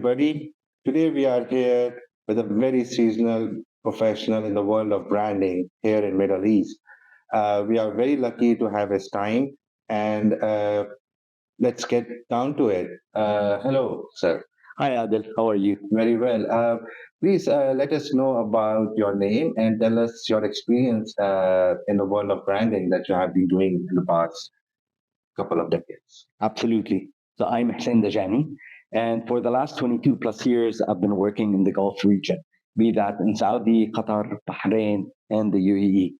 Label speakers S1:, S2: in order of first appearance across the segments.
S1: everybody. Today we are here with a very seasonal professional in the world of branding here in Middle East. We are very lucky to have his time, and let's get down to it. Hello, sir.
S2: Hi Adil, how are you?
S1: Very well. Please let us know about your name and tell us your experience in the world of branding that you have been doing in the past couple of decades.
S2: Absolutely. So I'm Hussein Dajani, and for the last 22 plus years, I've been working in the Gulf region, be that in Saudi, Qatar, Bahrain, and the UAE.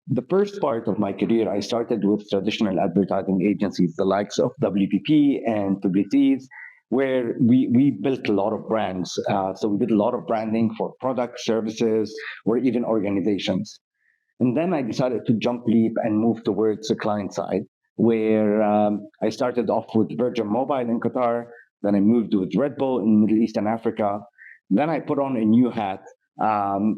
S2: The first part of my career, I started with traditional advertising agencies, the likes of WPP and Publicis, where we built a lot of brands. So we did a lot of branding for products, services, or even organizations. And then I decided to jump leap and move towards the client side, where I started off with Virgin Mobile in Qatar. Then I moved with Red Bull in Middle East and Africa. Then I put on a new hat,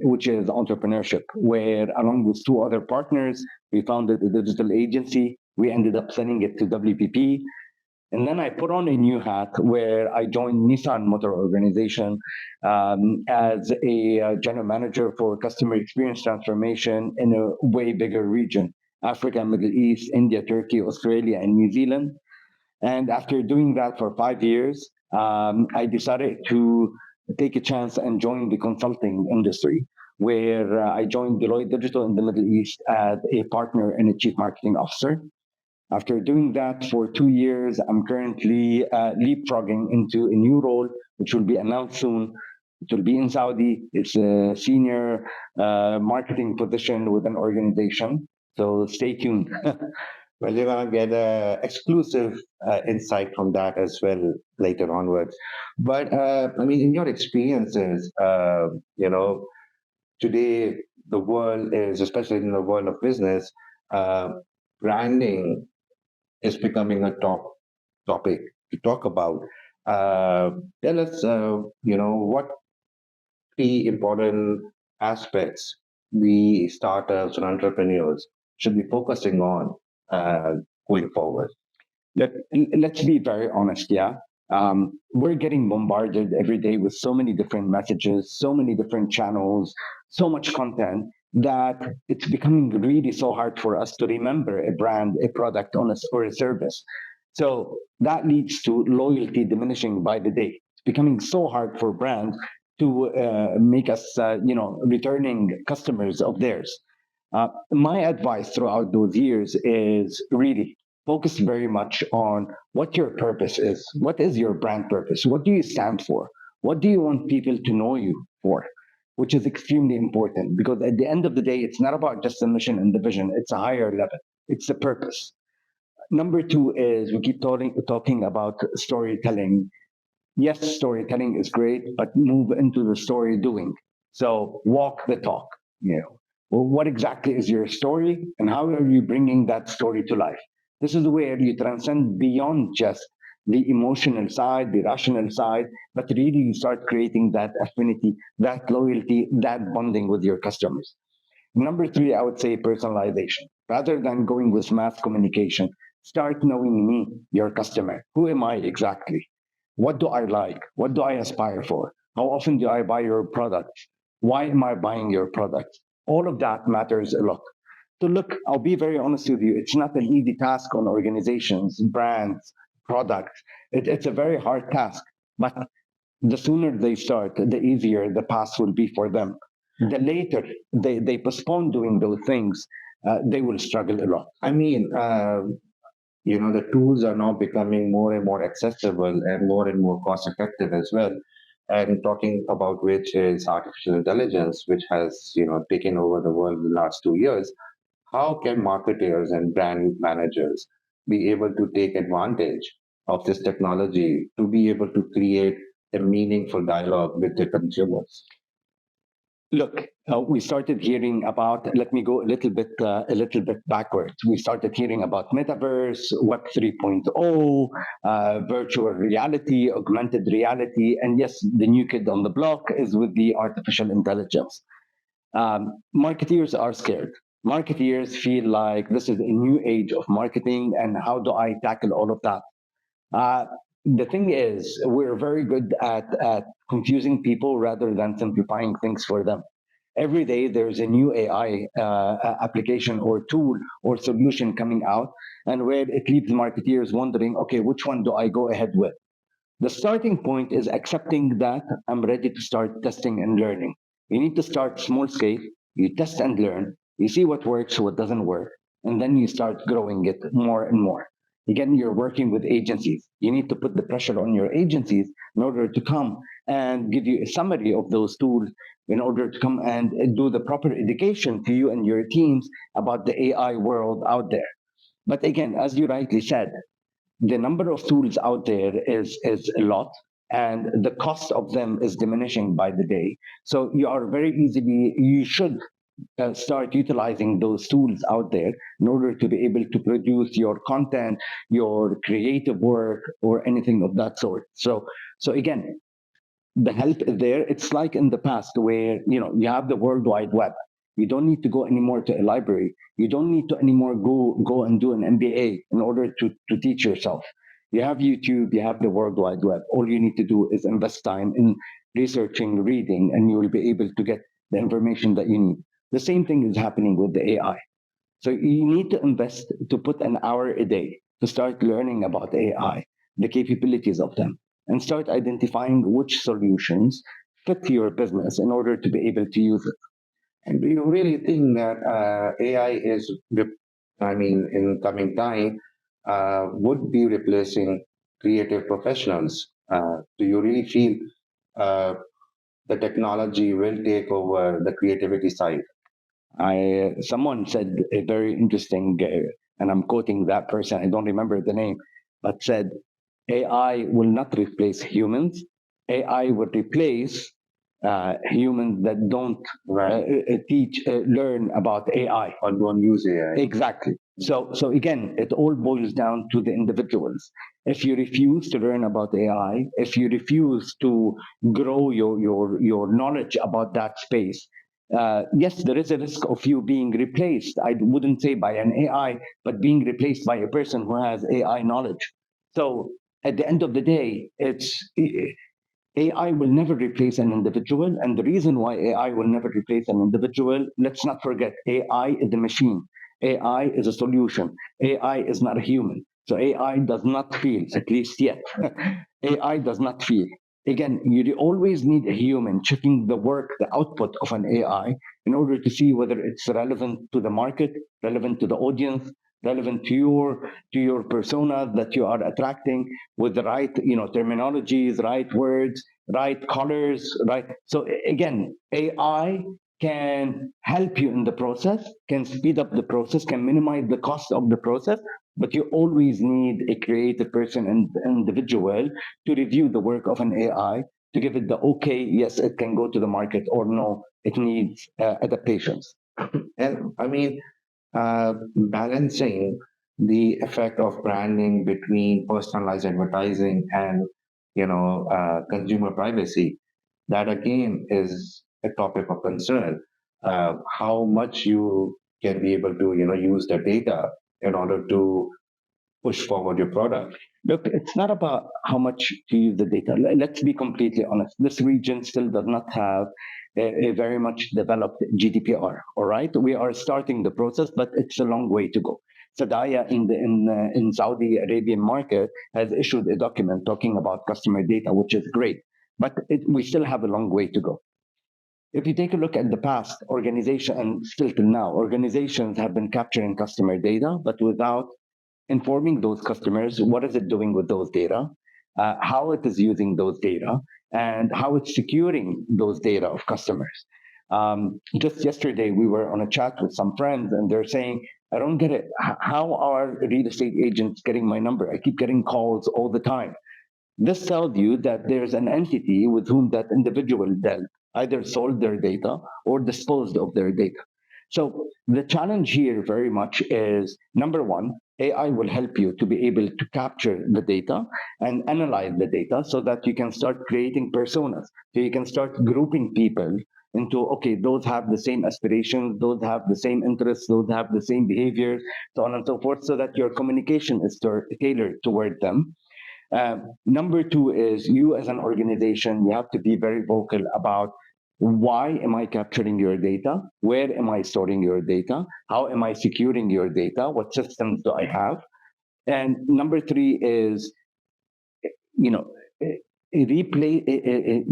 S2: which is entrepreneurship, where along with two other partners, we founded a digital agency. We ended up selling it to WPP. And then I put on a new hat where I joined Nissan Motor Organization as a general manager for customer experience transformation in a way bigger region: Africa, Middle East, India, Turkey, Australia, and New Zealand. And after doing that for 5 years, I decided to take a chance and join the consulting industry, where I joined Deloitte Digital in the Middle East as a partner and a chief marketing officer. After doing that for 2 years, I'm currently leapfrogging into a new role, which will be announced soon. It will be in Saudi. It's a senior marketing position with an organization. So stay tuned.
S1: Well, you're gonna get a exclusive insight from that as well later onwards. But I mean, in your experiences, today the world is, especially in the world of business, uh, branding is becoming a top topic to talk about. Uh, Tell us, what three important aspects we startups and entrepreneurs should be focusing on uh, going forward.
S2: Let, let's be very honest, yeah. We're getting bombarded every day with so many different messages, so many different channels, so much content that it's becoming really so hard for us to remember a brand, a product, or a service. So that leads to loyalty diminishing by the day. It's becoming so hard for brands to make us, returning customers of theirs. My advice throughout those years is really focus very much on what your purpose is. What is your brand purpose? What do you stand for? What do you want people to know you for? Which is extremely important because at the end of the day, it's not about just the mission and the vision, it's a higher level, it's the purpose. Number two is we keep talking about storytelling. Yes, storytelling is great, but move into the story doing. So walk the talk. You know, well, what exactly is your story, and how are you bringing that story to life? This is where you transcend beyond just the emotional side, the rational side, but really you start creating that affinity, that loyalty, that bonding with your customers. Number three, I would say personalization. Rather than going with mass communication, start knowing me, your customer. Who am I exactly? What do I like? What do I aspire for? How often do I buy your product? Why am I buying your product? All of that matters a lot. So, look, I'll be very honest with you. It's not an easy task on organizations, brands, products. It's a very hard task. But the sooner they start, the easier the path will be for them. The later they postpone doing those things, they will struggle a lot.
S1: I mean, the tools are now becoming more and more accessible and more cost effective as well. And talking about which is artificial intelligence, which has taken over the world in the last 2 years. How can marketers and brand managers be able to take advantage of this technology to be able to create a meaningful dialogue with the consumers?
S2: Look, we started hearing about. Let me go a little bit backwards. We started hearing about metaverse, Web 3.0, virtual reality, augmented reality, and yes, the new kid on the block is with the artificial intelligence. Marketeers are scared. Marketeers feel like this is a new age of marketing, and how do I tackle all of that? Uh, the thing is, we're very good at confusing people rather than simplifying things for them. Every day there's a new AI application or tool or solution coming out, and where it leaves marketeers wondering, okay, which one do I go ahead with? The starting point is accepting that I'm ready to start testing and learning. You need to start small scale, you test and learn, you see what works, what doesn't work, and then you start growing it more and more. Again, you're working with agencies. You need to put the pressure on your agencies in order to come and give you a summary of those tools, in order to come and do the proper education to you and your teams about the AI world out there. But again, as you rightly said, the number of tools out there is a lot, and the cost of them is diminishing by the day. So you should start utilizing those tools out there in order to be able to produce your content, your creative work, or anything of that sort. So again, the help there, it's like in the past where you have the world wide web. You don't need to go anymore to a library. You don't need to anymore go and do an MBA in order to teach yourself. You have YouTube, you have the world wide web. All you need to do is invest time in researching, reading, and you will be able to get the information that you need. The same thing is happening with the AI. So you need to invest, to put an hour a day to start learning about AI, the capabilities of them, and start identifying which solutions fit your business in order to be able to use it.
S1: And do you really think that AI I mean, in coming time, would be replacing creative professionals? Do you really feel uh, the technology will take over the creativity side?
S2: I Someone said a very interesting, and I'm quoting that person. I don't remember the name, but said AI will not replace humans. AI will replace humans that don't
S1: Right.
S2: learn about AI.
S1: Or don't use AI?
S2: Exactly. So again, it all boils down to the individuals. If you refuse to learn about AI, if you refuse to grow your knowledge about that space, yes, there is a risk of you being replaced. I wouldn't say by an AI, but being replaced by a person who has AI knowledge. So at the end of the day, it's AI will never replace an individual. And the reason why AI will never replace an individual, let's not forget, AI is a machine. AI is a solution. AI is not a human. So AI does not feel, at least yet. AI does not feel. Again, you always need a human checking the work, the output of an AI in order to see whether it's relevant to the market, relevant to the audience, relevant to your persona that you are attracting, with the right terminologies, right words, right colors, right. So again, AI can help you in the process, can speed up the process, can minimize the cost of the process, but you always need a creative person and individual to review the work of an AI, to give it the okay, yes, it can go to the market, or no, it needs adaptations.
S1: And I mean, balancing the effect of branding between personalized advertising and consumer privacy, that again is a topic of concern. How much you can be able to use the data in order to push forward your product.
S2: Look, it's not about how much to use the data. Let's be completely honest. This region still does not have a very much developed GDPR. All right, we are starting the process, but it's a long way to go. Sadaya in Saudi Arabian market has issued a document talking about customer data, which is great, but we still have a long way to go. If you take a look at the past, organization and still till now, organizations have been capturing customer data, but without informing those customers what is it doing with those data, how it is using those data, and how it's securing those data of customers. Just yesterday, we were on a chat with some friends, and they're saying, "I don't get it. How are real estate agents getting my number? I keep getting calls all the time." This tells you that there's an entity with whom that individual dealt, either sold their data or disposed of their data. So the challenge here very much is, number one, AI will help you to be able to capture the data and analyze the data so that you can start creating personas. So you can start grouping people into, okay, those have the same aspirations, those have the same interests, those have the same behaviors, so on and so forth, so that your communication is tailored toward them. Number two is you as an organization, you have to be very vocal about why am I capturing your data? Where am I storing your data? How am I securing your data? What systems do I have? And number three is, you know, reinstating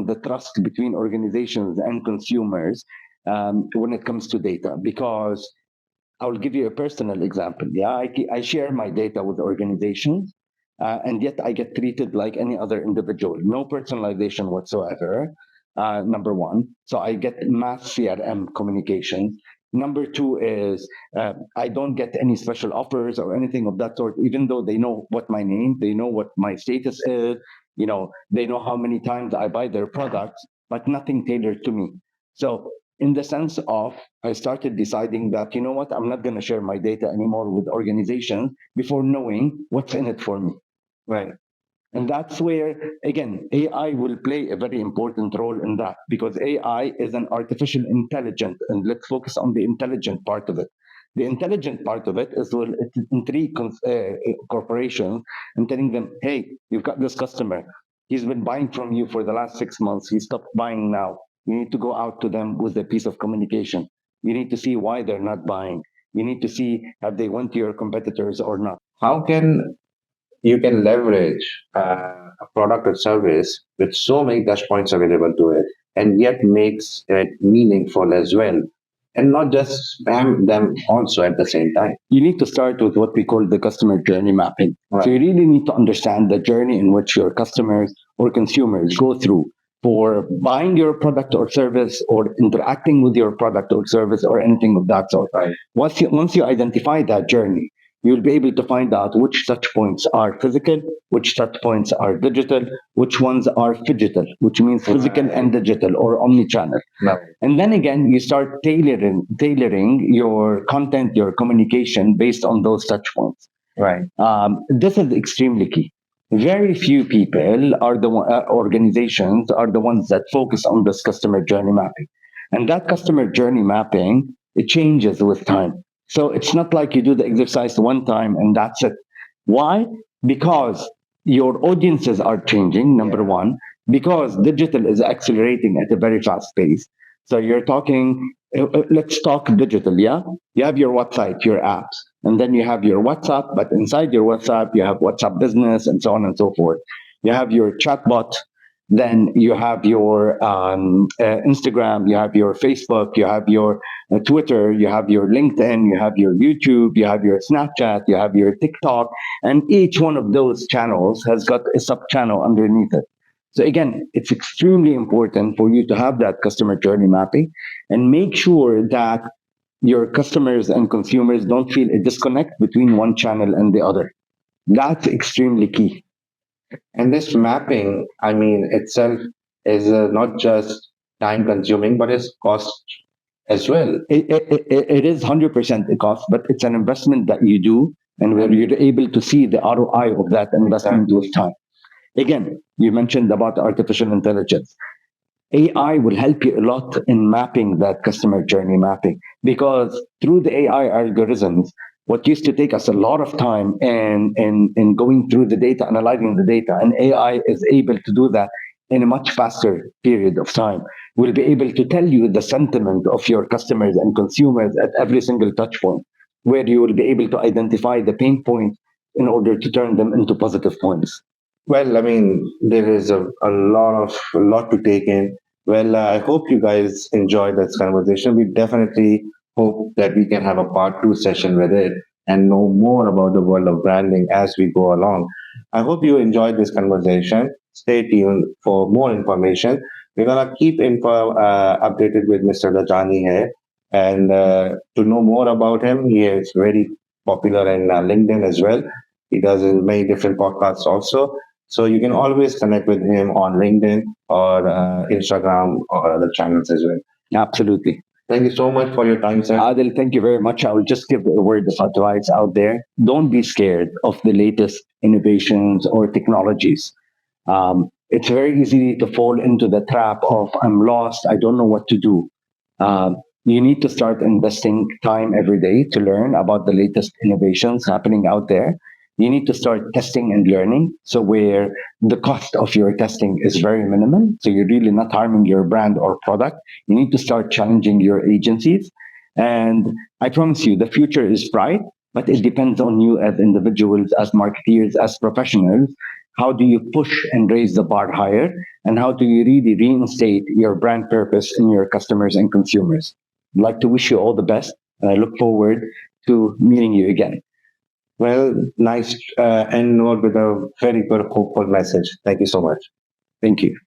S2: the trust between organizations and consumers when it comes to data. Because I will give you a personal example. Yeah, I share my data with organizations, and yet I get treated like any other individual. No personalization whatsoever. Number one, so I get mass CRM communications. Number two is I don't get any special offers or anything of that sort, even though they know what my name, they know what my status is, they know how many times I buy their products, but nothing tailored to me. So in the sense of I started deciding that, you know what, I'm not going to share my data anymore with organizations before knowing what's in it for me.
S1: Right.
S2: And that's where, again, AI will play a very important role in that, because AI is an artificial intelligence. And let's focus on the intelligent part of it. The intelligent part of it is will intrigue corporations and telling them, hey, you've got this customer. He's been buying from you for the last 6 months. He stopped buying now. You need to go out to them with a piece of communication. You need to see why they're not buying. You need to see have they went to your competitors or not.
S1: How can you can leverage a product or service with so many touch points available to it and yet makes it meaningful as well and not just spam them also at the same time?
S2: You need to start with what we call the customer journey mapping. Right. So you really need to understand the journey in which your customers or consumers go through for buying your product or service or interacting with your product or service or anything of that sort.
S1: Right.
S2: Once you identify that journey, you'll be able to find out which touch points are physical, which touch points are digital, which ones are phygital, which means physical and digital or omni-channel.
S1: Right.
S2: And then again, you start tailoring your content, your communication based on those touch points.
S1: Right.
S2: This is extremely key. Very few people are organizations are the ones that focus on this customer journey mapping, and that customer journey mapping, it changes with time. So it's not like you do the exercise one time and that's it. Why? Because your audiences are changing. Number one, because digital is accelerating at a very fast pace. So you're talking. Let's talk digital. Yeah, you have your website, your apps, and then you have your WhatsApp. But inside your WhatsApp, you have WhatsApp Business, and so on and so forth. You have your chatbot. Then you have your Instagram, you have your Facebook, you have your Twitter, you have your LinkedIn, you have your YouTube, you have your Snapchat, you have your TikTok, and each one of those channels has got a sub channel underneath it. So again, it's extremely important for you to have that customer journey mapping and make sure that your customers and consumers don't feel a disconnect between one channel and the other. That's extremely key.
S1: And this mapping, I mean, itself is not just time consuming, but it's cost as well.
S2: It is 100% a cost, but it's an investment that you do, and where you're able to see the ROI of that investment with time. Again, you mentioned about artificial intelligence. AI will help you a lot in mapping that customer journey mapping, because through the AI algorithms, what used to take us a lot of time in going through the data, analyzing the data, and AI is able to do that in a much faster period of time. Will be able to tell you the sentiment of your customers and consumers at every single touch point, where you will be able to identify the pain points in order to turn them into positive points.
S1: Well, I mean, there is a lot to take in. Well, I hope you guys enjoyed this conversation. We definitely hope that we can have a part two session with it and know more about the world of branding as we go along. I hope you enjoyed this conversation. Stay tuned for more information. We're gonna keep info updated with Mr. Dajani here, and to know more about him, he is very popular in LinkedIn as well. He does many different podcasts also. So you can always connect with him on LinkedIn or Instagram or other channels as well.
S2: Absolutely.
S1: Thank you so much for your time, sir.
S2: Adil, thank you very much. I will just give a word of advice out there. Don't be scared of the latest innovations or technologies. It's very easy to fall into the trap of I'm lost, I don't know what to do. You need to start investing time every day to learn about the latest innovations happening out there. you need to start testing and learning. So where the cost of your testing is very minimal, so you're really not harming your brand or product, you need to start challenging your agencies. And I promise you, the future is bright, but it depends on you as individuals, as marketeers, as professionals. How do you push and raise the bar higher? And how do you really reinstate your brand purpose in your customers and consumers? I'd like to wish you all the best. And I look forward to meeting you again.
S1: Well, nice end note with a very good hopeful message. Thank you so much.
S2: Thank you.